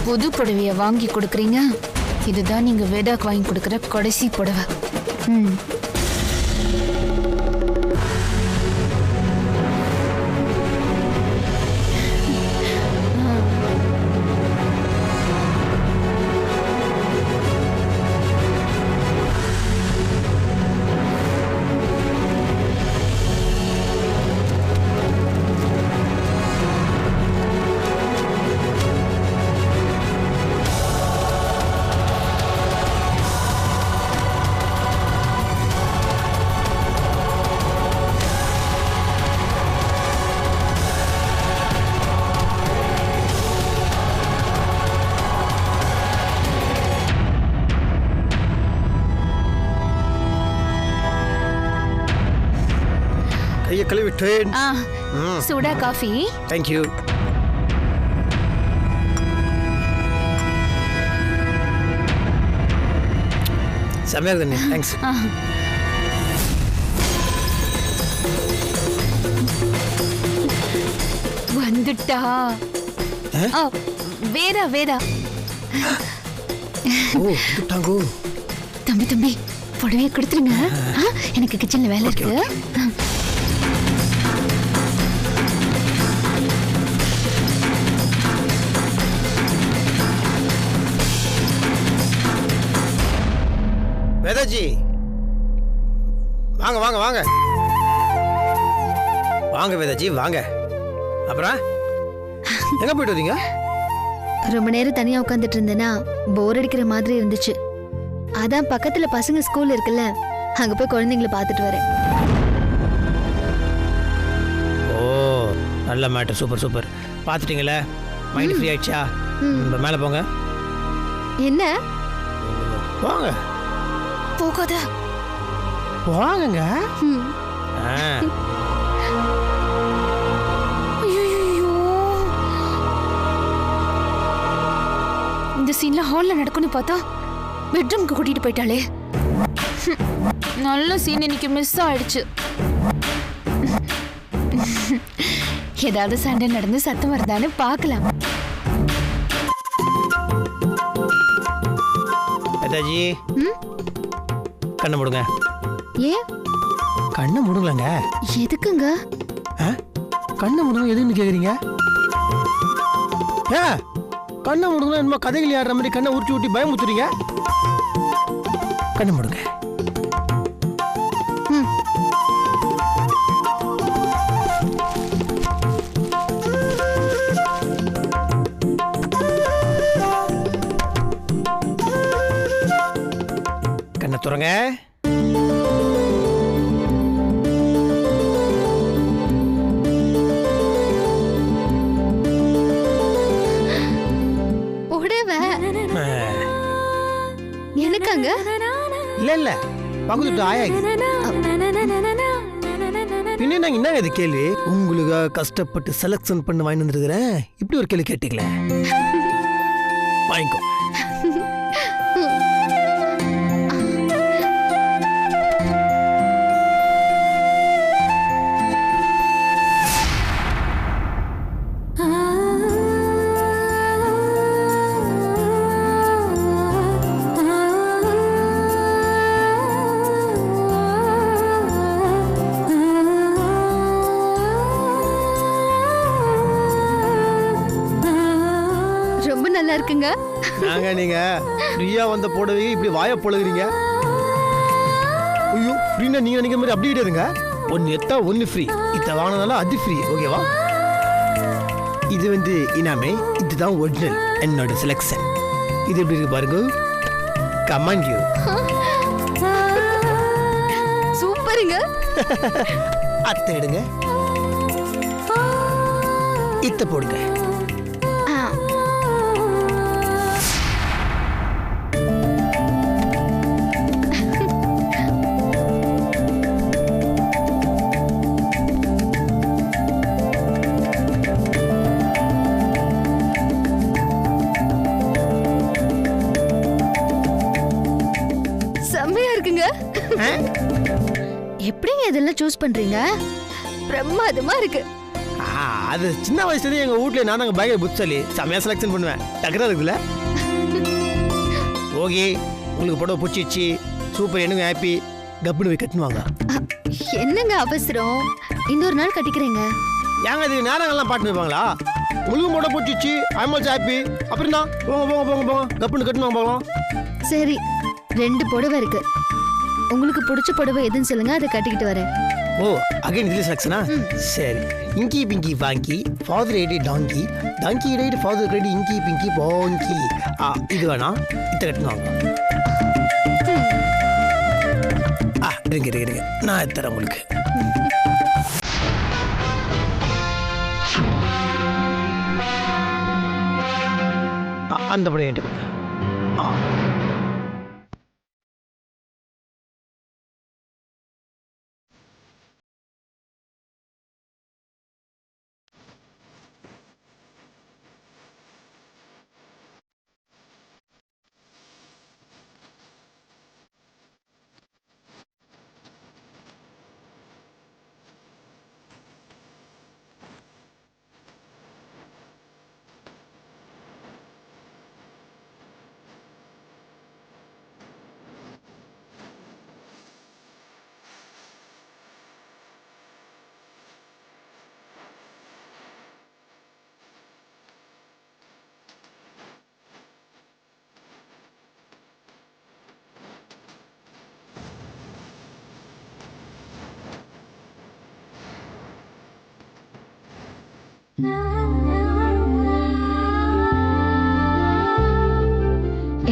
புது புடவைய வாங்கி கொடுக்குறீங்க. இதுதான் நீங்க வேதாக்கு வாங்கி கொடுக்குற கடைசி புடவை. கையை கழுவிட்டேன். சூடா காஃபி. Thank you. செம்மையா இருக்குண்ணே. தேங்க்ஸ். வந்துட்டா வேதா வேதா. ஓ வந்துட்டாங்கோ. தம்பி தம்பி புடவைய கொடுத்துருங்க. எனக்கு கிச்சன்ல வேலை இருக்கு. வேதாஜி வாங்க வாங்க வாங்க வாங்க வேதாஜி வாங்க. அப்புறம் எங்க போயிட்டு வரீங்க? ரொம்ப நேரம் தனியா உட்காந்துட்டு இருந்தேன்னா போர் அடிக்கிற மாதிரி இருந்துச்சு. அதான் பக்கத்துல பசங்க ஸ்கூல் இருக்குல்ல, அங்க போய் குழந்தைங்களை பார்த்துட்டு வரேன். ஓ நல்ல மேட்டர். Super super. பார்த்துட்டீங்களே, மைண்ட் ஃப்ரீ ஆயிடுச்சா? மேலே போங்க. என்ன வாங்க போகாத. வாங்க. இந்த சீன்ல ஹால்ல நடக்கும்னு பார்த்தா பெட்ரூம்க்கு கூட்டிட்டு போயிட்டாளே. நல்ல சீன் இன்னைக்கு மிஸ் ஆயிடுச்சு. ஏதாவது சண்டை நடந்து சத்தம் வருதான்னு பார்க்கலாம். வேதாஜி கண்ணை மூடுங்க. ஏன் கண்ணை மூடுங்களங்க. எதுக்குங்க? கண்ணை மூடுங்க எதுன்னு கேக்குறீங்க? கண்ணை மூடுங்க. என்னமோ கதைகள் ஆடுற மாதிரி கண்ணை உருட்டி ஊட்டி பயமுத்துறீங்க. கண்ணை மூடுங்க. கண்ணை துறங்க. எனக்காங்க? இல்ல இல்ல பகுதிட்டு ஆயாங்க. பின்ன நாங்க என்ன இது கேள்வி? உங்களுக்கு கஷ்டப்பட்டு செலக்ஷன் பண்ண வாங்கி வந்துருக்கிறேன். இப்படி ஒரு கேள்வி கேட்டீங்களே. வாங்கிக்கோ. நல்லா இருக்குங்க. நாங்க நீங்க ஃப்ரீயா வந்த போடவே இப்படி வாய பொழுகிறீங்க. ஐயோ ஃப்ரீனா நீங்க நினைக்கிற மாதிரி அப்படியே இருங்க. ஒன்னு எத்தா ஒன்னு ஃப்ரீ. இத வாங்கினால அது ஃப்ரீ. ஓகேவா? இது வந்து இனாமே. இதுதான் ஒரிஜினல் என்னோட செலக்ஷன். இது எப்படி இருக்கு பாருங்க. Come on you. சூப்பருங்க. அத்தை எடுங்க. இத்த போடுங்க. எப்படிங்க இதெல்லாம் சூஸ் பண்றீங்க? பிரமாதமா இருக்கு. அது சின்ன வயசுலேயே எங்கள் வீட்டில் நான் நாங்கள் பயங்கர புத்தாலி செம்மையாக செலெக்ஷன் பண்ணுவேன் டக்குறா இருக்குல்ல. ஓகே, உங்களுக்கு புடவை பிடிச்சிச்சு, சூப்பர், எனக்கு ஹாப்பி. கப்புனு போய் கட்டுவாங்க. என்னங்க அவசரம், இன்னொரு நாள் கட்டிக்கிறேங்க. ஏங்க இது நேரங்கள்லாம் பாட்டு வைப்பாங்களா? உங்களுக்கு புடவை பிடிச்சிச்சு, ஐம் ஆல்சோ ஹாப்பி. அப்புறம் தான் போங்க போங்க போங்க போங்க கப்புனு கட்டுவாங்க போகலாம். சரி, 2 புடவை இருக்கு. உங்களுக்கு பிடிச்ச புடவை எதுன்னு சொல்லுங்க, அதை கட்டிக்கிட்டு வரேன். ஓ, அகைன் இதுல செலக்ஷனா? சரி. Inky pinky ponky father ready donkey donkey ready father ready inky pinky பாங்கி. இது வேணா, இத்த கட்டணும். இருங்க நான் தரேன் உங்களுக்கு. அந்த படம்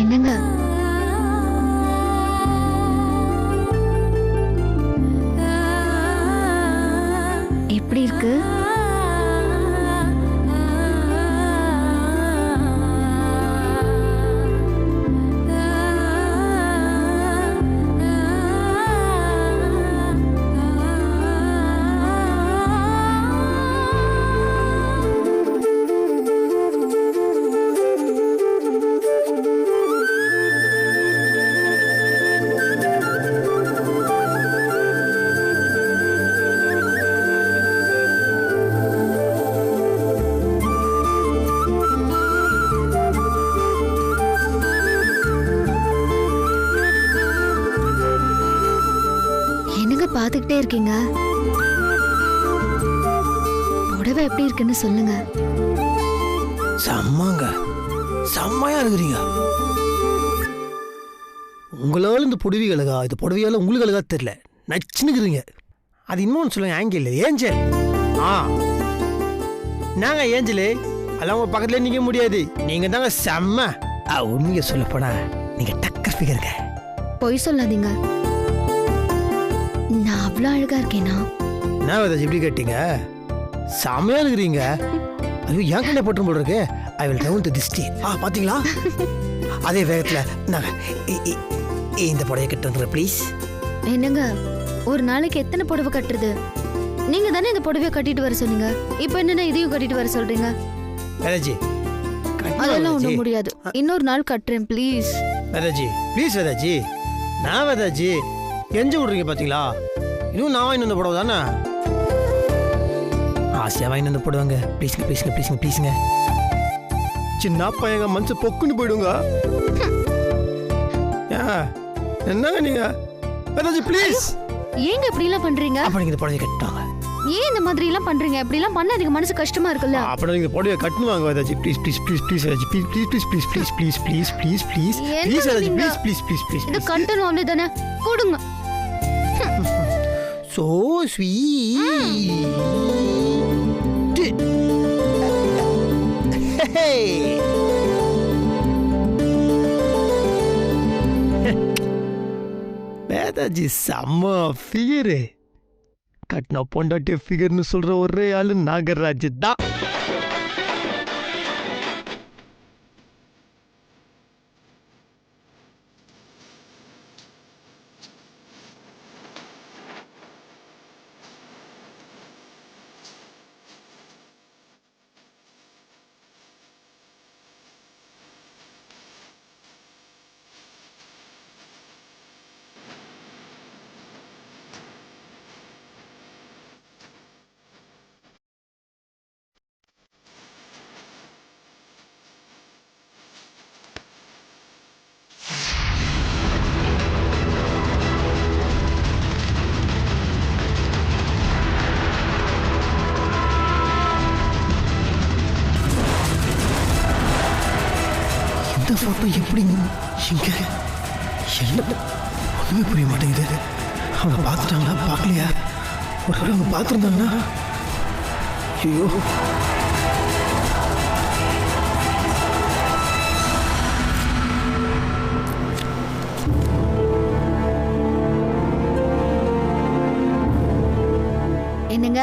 என்னங்க எப்படி இருக்கு? பாத்துக்கிட்டே இருக்கீங்க, புடவை எப்படி இருக்குன்னு சொல்லுங்க. செம்மாங்க, செம்மையா இருக்கிறீங்க. உங்களால இந்த புடவைகளுக்கா, இது புடவையால உங்களுக்கு அழகா தெரியல, நச்சுன்னுக்குறீங்க. அது இன்னொன்று சொல்லுங்க, ஆங்கிள் ஏஞ்சல். நாங்க ஏஞ்சலு அதெல்லாம் உங்க பக்கத்துல நிக்க முடியாது. நீங்க தாங்க செம்ம. உண்மையை சொல்ல போனா நீங்க டக்கர் ஃபிகருங்க. பொய் சொல்லாதீங்க, நான் அவ்வளவு அழகா இருக்கேனா? நான் அதை எப்படி கேட்டீங்க? செம்மையா இருக்கிறீங்க. ஐயோ, என் கண்ணை போட்டு போல இருக்கு. I will down to this state. பாத்தீங்களா? அதே வேகத்துல நாங்க இந்த புடவை கட்டுறேன் ப்ளீஸ். என்னங்க, ஒரு நாளைக்கு எத்தனை புடவை கட்டுறது? நீங்க தானே இந்த புடவையை கட்டிட்டு வர சொன்னீங்க, இப்போ என்னன்னா இதையும் கட்டிட்டு வர சொல்றீங்க? வேதாஜி, அதெல்லாம் ஒண்ணும் முடியாது, இன்னொரு நாள் கட்டுறேன் ப்ளீஸ். வேதாஜி ப்ளீஸ். வேதாஜி, நான் வேதாஜி எஞ்சு விடுறீங்க பாத்தீங்களா? இன்னும் நான் வாங்கி வந்து போடுவோம் தானே, ஆசையா வாங்கி வந்து போடுவாங்க. ப்ளீஸ்ங்க ப்ளீஸ்ங்க ப்ளீஸ்ங்க ப்ளீஸ்ங்க. சின்ன பையங்க மனசு பொக்குன்னு போயிடுங்க. என்னங்க நீங்க? வேதாஜி ப்ளீஸ். ஏங்க இப்படி எல்லாம் பண்றீங்க? அப்ப நீங்க இந்த புடவை கட்டுவாங்க. ஏன் இந்த மாதிரி எல்லாம் பண்றீங்க? இப்படி எல்லாம் பண்ணாதீங்க, மனசு கஷ்டமா இருக்குல்ல. அப்ப நீங்க புடவை கட்டுவாங்க. Vedaji please please please please. Vedaji please please please please please please please please please please. Vedaji please please please please. இது கட்டணும் அவ்வளவுதானே, கொடுங்க. So sweet. Hey. வேதாஜி செம்ம ஃபிகரு. கட்டின பொண்டாட்டி ஃபிகர்னு சொல்ற ஒரே ஆளு நாகராஜ் தான். போட்டோ எப்படி எங்க என்ன ஒண்ணுமே புரிய மாட்டேங்குது. அவங்க பார்த்துட்டாங்களா பார்க்கலையா? ஒரு அவங்க பார்த்துருந்தாங்கன்னா ஐயோ. என்னங்க,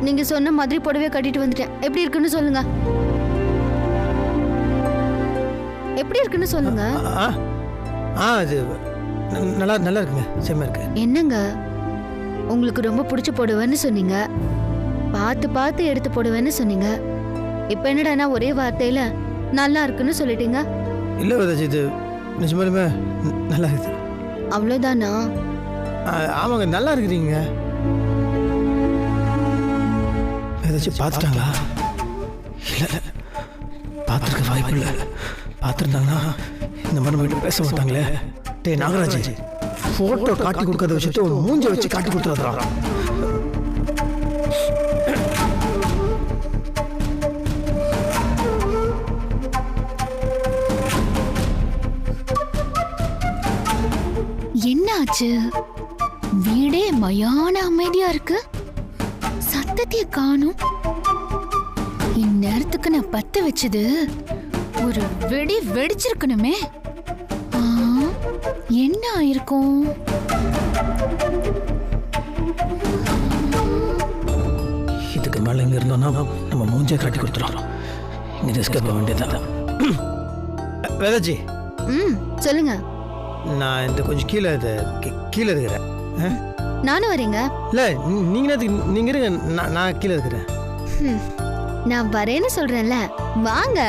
நீங்க சொன்ன மாதிரி புடவை கட்டிட்டு வந்துட்டேன். எப்படி இருக்குன்னு சொல்லுங்க. எப்படி இருக்குன்னு சொல்லுங்க. அது நல்லா நல்லா இருக்குங்க. செம்ம இருக்கு. என்னங்க, உங்களுக்கு ரொம்ப பிடிச்ச புடவைன்னு சொன்னீங்க, பார்த்து பார்த்து எடுத்து போடுவேன்னு சொன்னீங்க. இப்போ என்னடானா ஒரே வார்த்தையில நல்லா இருக்குன்னு சொல்லிட்டீங்க. இல்லை வேதாஜி, இது நிஜமாலுமே நல்லா இருக்குது. அவ்வளோதானா? ஆமாங்க, நல்லா இருக்குறீங்க. ஏதாச்சும் பார்த்துட்டாங்களா? இல்லை, பார்த்துருக்க வாய்ப்பு இல்லை. பார்த்துருந்தாங்கன்னா இந்த மாதிரி போயிட்டு பேச மாட்டாங்களே. டே நாகராஜ், ஃபோட்டோ காட்டி கொடுக்காத விஷயத்த ஒரு மூஞ்ச வச்சு காட்டி கொடுத்துறான். என்ன ஆச்சு? வீடே மயான அமைதியா இருக்கு. சத்தத்தைய காணும். இந்நேரத்துக்கு நான் பத்த வச்சது ஒரு வெடி வெடிச்சிருக்கணுமே. என்ன ஆயிருக்கும்? இதுக்கு மேல இங்க இருந்தோம்னா நம்ம மூஞ்சை காட்டி கொடுத்துறோம். இங்க எஸ்கேப் ஆக வேண்டியதான். வேதாஜி, சொல்லுங்க. நான் இந்த கொஞ்சம் கீழே கீழே இருக்கிறேன். நானும் வரேங்க. இல்ல, நீங்க இருங்க, நான் கீழே இருக்கிறேன். நான் வரேன்னு சொல்றேன்ல, வாங்க.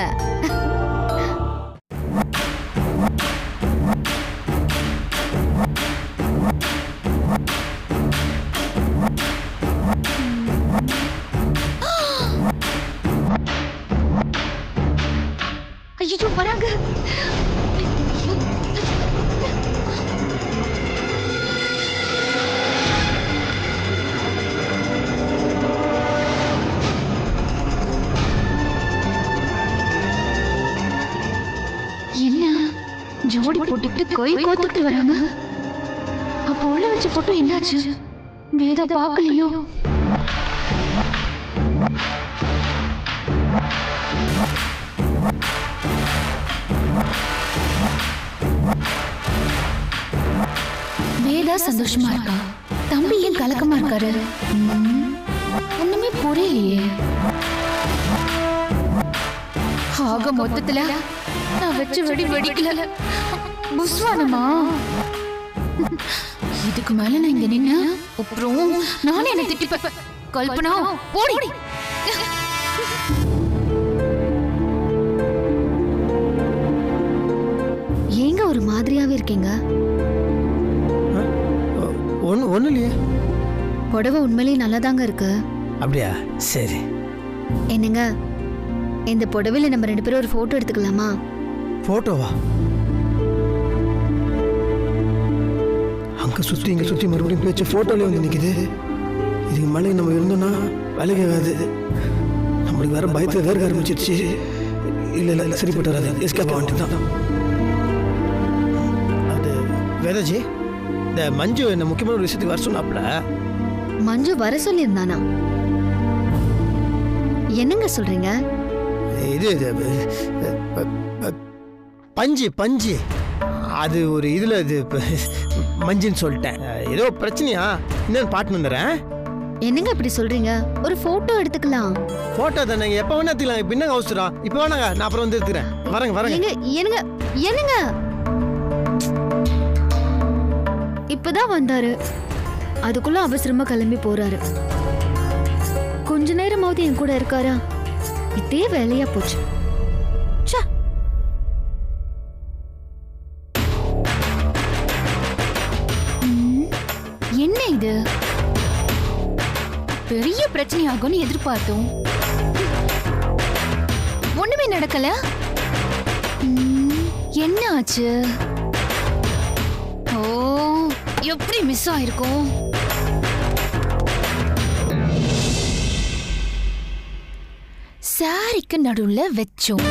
ஐயோ, வராங்க. ஜோடி போட்டுட்டு கை கோத்துட்டு வராங்க. அப்போ உள்ள வச்ச போட்டோ என்னாச்சு? வேதா பார்க்கலையோ? வேதா சந்தோஷமா இருக்கா, தம்பி ஏன் கலக்கமா இருக்காரு? ஒண்ணுமே புரியலையே. ஆக மொத்தத்துல நான் வச்சு வெடி வெடிக்கல, புஸ்வானமா. இதுக்கு மேல நான் இங்க நின்ன அப்புறம் நானே என்ன திட்டிப்பேன். கல்பனா போடி. ஏங்க ஒரு மாதிரியாவே இருக்கீங்க? ஒன்றும் இல்லையே. புடவை உண்மையிலேயே நல்லாதாங்க இருக்கு. அப்படியா? சரி. என்னங்க, இந்த புடவையில நம்ம 2 பேரும் ஒரு போட்டோ எடுத்துக்கலாமா? போட்டோவா? அங்க சுத்தி இங்க சுத்தி மறுபடியும் பேச்சு போட்டோல வந்து நிக்குது. இதுக்கு மேலே நம்ம இருந்தோம்னா வேலைக்கு ஆகாது. நம்மளுக்கு வேற பயத்தை வேற ஆரம்பிச்சிருச்சு. இல்ல இல்ல, சரிப்பட்டு வராது. எஸ்கேப் ஆக வேண்டியதுதான். அது வேதாஜி, இந்த மஞ்சு என்ன முக்கியமான ஒரு விஷயத்துக்கு வர சொன்னாப்ல. மஞ்சு வர சொல்லியிருந்தானா? என்னங்க சொல்றீங்க? இது பஞ்சு பஞ்சு அது ஒரு இதுல இது மஞ்சுன்னு சொல்லிட்டேன். ஏதோ பிரச்சனையா இன்னும் பாட்டு வந்துடுறேன். என்னங்க இப்படி சொல்றீங்க? ஒரு போட்டோ எடுத்துக்கலாம். போட்டோ தானே, எப்ப வேணா எடுத்துக்கலாம். இப்ப என்ன அவசரம்? இப்ப வேணாங்க, நான் அப்புறம் வந்து எடுத்துக்கிறேன். வரேங்க. என்னங்க என்னங்க இப்பதான் வந்தாரு, அதுக்குள்ள அவசரமா கிளம்பி போறாரு. கொஞ்ச நேரமாவது என் கூட இருக்காரா? இதே வேலையா போச்சு. என்ன இது? பெரிய பிரச்சனை ஆகும்னு எதிர்பார்த்தோம், ஒண்ணுமே நடக்கல. என்ன ஆச்சு? ஓ, எப்படி மிஸ் ஆயிருக்கும்? சாரிக்கு நடுவுல வச்சோம்.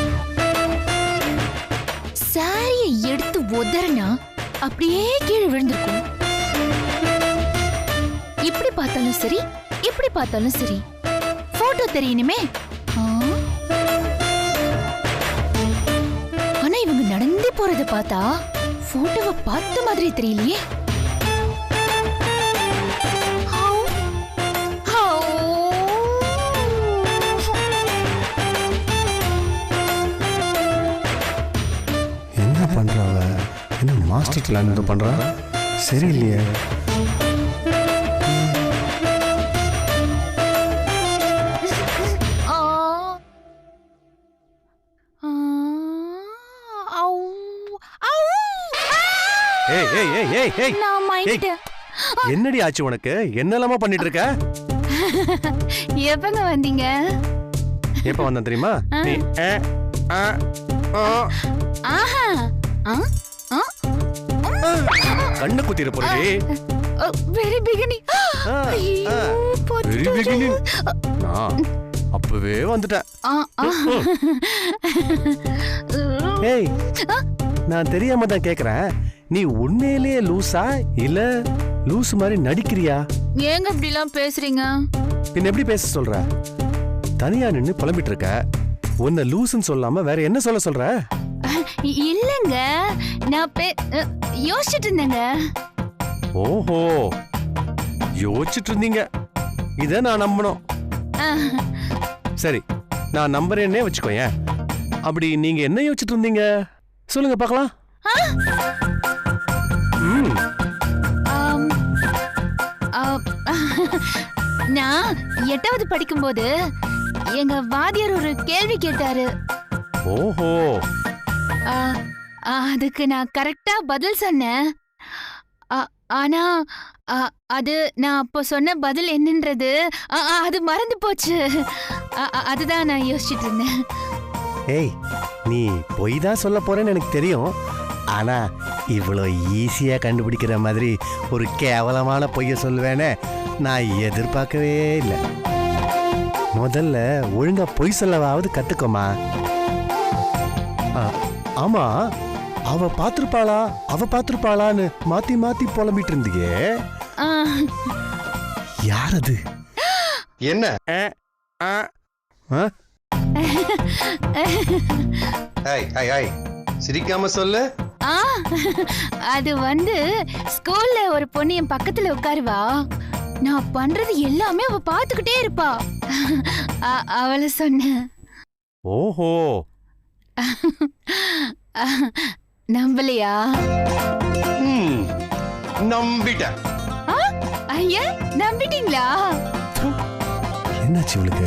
சாரியை எடுத்து உதறனா அப்படியே கீழே விழுந்திருக்கும். இப்படி பார்த்தாலும் சரி, இப்படி பார்த்தாலும் சரி, போட்டோ தெரியணுமே. ஆனா இவங்க நடந்து போறத பார்த்தா போட்டோவை பார்த்த மாதிரி தெரியலையே. என்ன பண்றாவ? என்ன மாஸ்டர் பிளான் எதுவும் பண்றா? சரியில்லையே. என்னடி ஆச்சு உனக்கு? என்னெல்லாமா பண்ணிட்டு இருக்க? எப்பங்க வந்தீங்க? எப்ப வந்த தெரியுமா? நீ கண்ணு குத்திர போறே. Very beginning. Very beginning. அப்பவே வந்துட்டேன். ஏய், நான் தெரியாம தான் கேக்குறேன். நீ உண்மையிலேயே லூசா இல்ல லூஸ் மாதிரி நடிக்கிறியா? ஏங்க இப்படி எல்லாம் பேசுறீங்க? பின்ன எப்படி பேச சொல்ற? தனியா நின்னு புலம்பிட்டு இருக்க. உன்னை லூசுன்னு சொல்லாம வேற என்ன சொல்ற? இல்லங்க, நான் யோசிச்சுட்டு இருந்தேங்க. ஓஹோ, யோசிச்சுட்டு இருந்தீங்க. இத நான் நம்பணும். சரி, நான் நம்புறேன்னே வச்சுக்கோயேன். அப்படி நீங்க என்ன யோசிச்சுட்டு இருந்தீங்க சொல்லுங்க பார்க்கலாம். நான் 8வது படிக்கும்போது எங்க வாத்தியார் ஒரு கேள்வி கேட்டாரு. ஓஹோ. அதுக்கு நான் கரெக்டா பதில் சொன்னேன். ஆனா அது நான் அப்போ சொன்ன பதில் என்னன்றது அது மறந்து போச்சு. அதுதான் நான் யோசிச்சுட்டு இருந்தேன். ஏய், நீ பொய் தான் சொல்ல போறேன்னு எனக்கு தெரியும். ஆனா இவ்வளோ ஈஸியா கண்டுபிடிக்கிற மாதிரி ஒரு கேவலமான பொய்ய சொல்லுவேன்னு நான் எதிர்பார்க்கவே இல்லை. முதல்ல ஒழுங்கா பொய் சொல்லவாவது கத்துக்கோமா. ஆமா, அவ பாத்திருப்பாளான்னு மாத்தி மாத்தி புலம்பிட்டு இருந்தியே, யார் அது? என்ன? சிரிக்காம சொல்லு. அது ஸ்கூல்ல ஒரு பொண்ணு என் பக்கத்துல உட்காருவா. நான் பண்றது எல்லாமே அவ பாத்துக்கிட்டே இருப்பா. அவளை சொன்ன. ஓஹோ. நம்பலையா? நம்பிட்டேன். ஐயா, நம்பிட்டீங்களா? என்னாச்சு இவளுக்கு?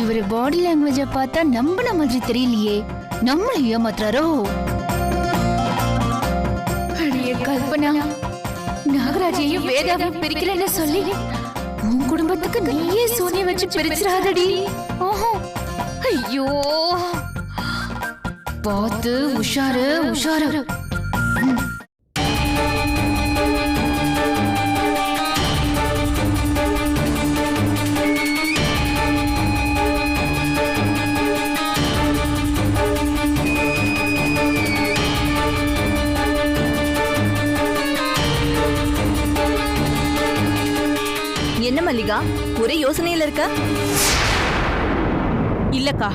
இவரு பாடி லாங்குவேஜ பார்த்தா நம்பின மாதிரி தெரியலையே. நம்மள ஏமாத்துறாரோ? அடியே கல்பனா, நாகராஜையும் வேதாவையும் பிரிக்கலன்னு சொல்லி உன் குடும்பத்துக்கு நீயே சூனிய வச்சு பிரிச்சிராதடி. ஓஹோ, ஐயோ, பார்த்து உஷாரு உஷாரு. என்ன மல்லிகா, ஒரே யோசனையில இருக்க? இல்லக்கா,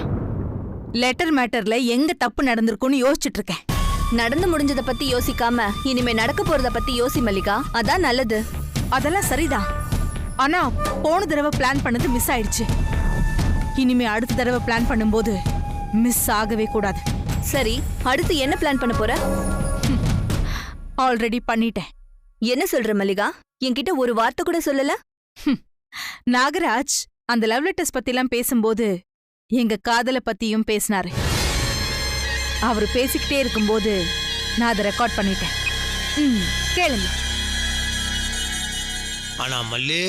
லெட்டர் மேட்டர்ல எங்க தப்பு நடந்திருக்குன்னு யோசிச்சுட்டு இருக்கேன். நடந்து முடிஞ்சத பத்தி யோசிக்காம இனிமே நடக்க போறத பத்தி யோசி மல்லிகா, அதான் நல்லது. அதெல்லாம் சரிதான். ஆனா போன தடவை பிளான் பண்ணது மிஸ் ஆயிடுச்சு. இனிமே அடுத்த தடவை பிளான் பண்ணும்போது மிஸ் ஆகவே கூடாது. சரி, அடுத்து என்ன பிளான் பண்ண போற? ஆல்ரெடி பண்ணிட்டேன். என்ன சொல்ற மல்லிகா? என்கிட்ட ஒரு வார்த்தை கூட சொல்லல. நாகராஜ் அந்த லவ் லெட்டர்ஸ் பத்திலாம் பேசும்போது எங்க காதல பத்தியும் பேசினாரு. அவரு பேசிக்கிட்டே இருக்கும்போது நான் அதை ரெக்கார்ட் பண்ணிட்டேன். கேளுங்க. ஆனா மல்லி,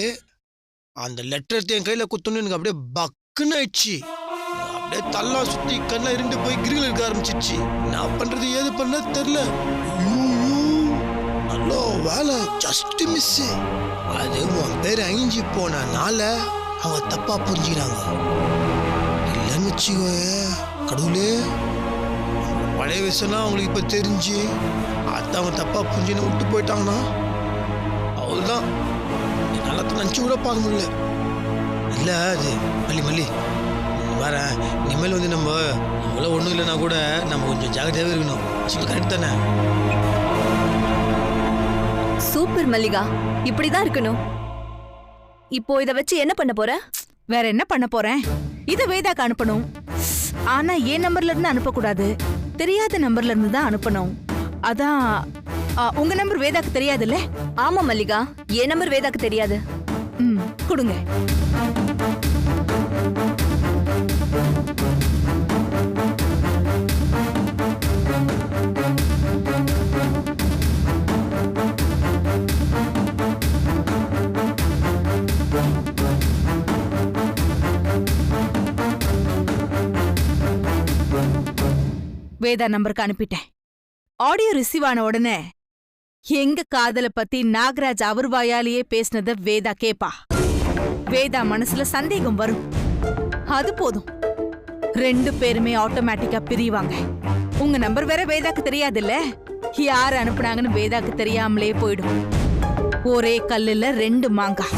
அந்த லெட்டர் என் கையில குத்துன்னு எனக்கு அப்படியே பக்குன்னு ஆயிடுச்சு. அப்படியே தள்ளா சுத்தி கண்ணா இருந்து போய் கிரில் இருக்க ஆரம்பிச்சிச்சு. நான் பண்றது ஏது பண்ண தெரியல. நல்ல வேலை ஜஸ்ட் மிஸ். அது உன் பேர் அழிஞ்சு போனனால அவங்க தப்பா புரிஞ்சுக்கிறாங்க. இல்லைன்னு வச்சுக்கோ கடவுளே, பழைய விஷயம்னா அவங்களுக்கு இப்போ தெரிஞ்சு அதை அவங்க தப்பா புரிஞ்சுன்னு விட்டு போயிட்டாங்கன்னா அவ்வளோதான். நல்லா நினச்சி கூட பார்க்க முடியல. இல்லை அது மல்லி வேற இனிமேல் வந்து நம்ம அவ்வளோ ஒன்றும் இல்லைன்னா கூட நம்ம கொஞ்சம் ஜாகிரதையாகவே இருக்கணும். சொல்லி கரெக்ட் தானே? சூப்பர் மல்லிகா, இப்படிதான் இருக்கணும். இப்போ இத வச்சு என்ன பண்ண போற? வேற என்ன பண்ண போறேன்? இத வேதாக்கு அனுப்பணும். ஆனா என் நம்பர்ல இருந்து அனுப்பக்கூடாது, தெரியாத நம்பர்ல இருந்து தான் அனுப்பணும். அதான் உங்க நம்பர் வேதாக்கு தெரியாதுல்ல? ஆமா மல்லிகா, என் நம்பர் வேதாக்கு தெரியாது. கொடுங்க. வேதா நம்பருக்கு அனுப்பிட்டேன். ஆடியோ ரிசீவ் ஆன உடனே எங்க காதல பத்தி நாகராஜ் அவர் வாயாலேயே பேசினத வேதா கேப்பா. வேதா மனசுல சந்தேகம் வரும். அது போதும், 2 பேருமே ஆட்டோமேட்டிக்கா பிரிவாங்க. உங்க நம்பர் வேற வேதாக்கு தெரியாதுல்ல, யார் அனுப்புனாங்கன்னு வேதாக்கு தெரியாமலே போயிடும். ஒரே கல்லுல 2 மாங்காய்.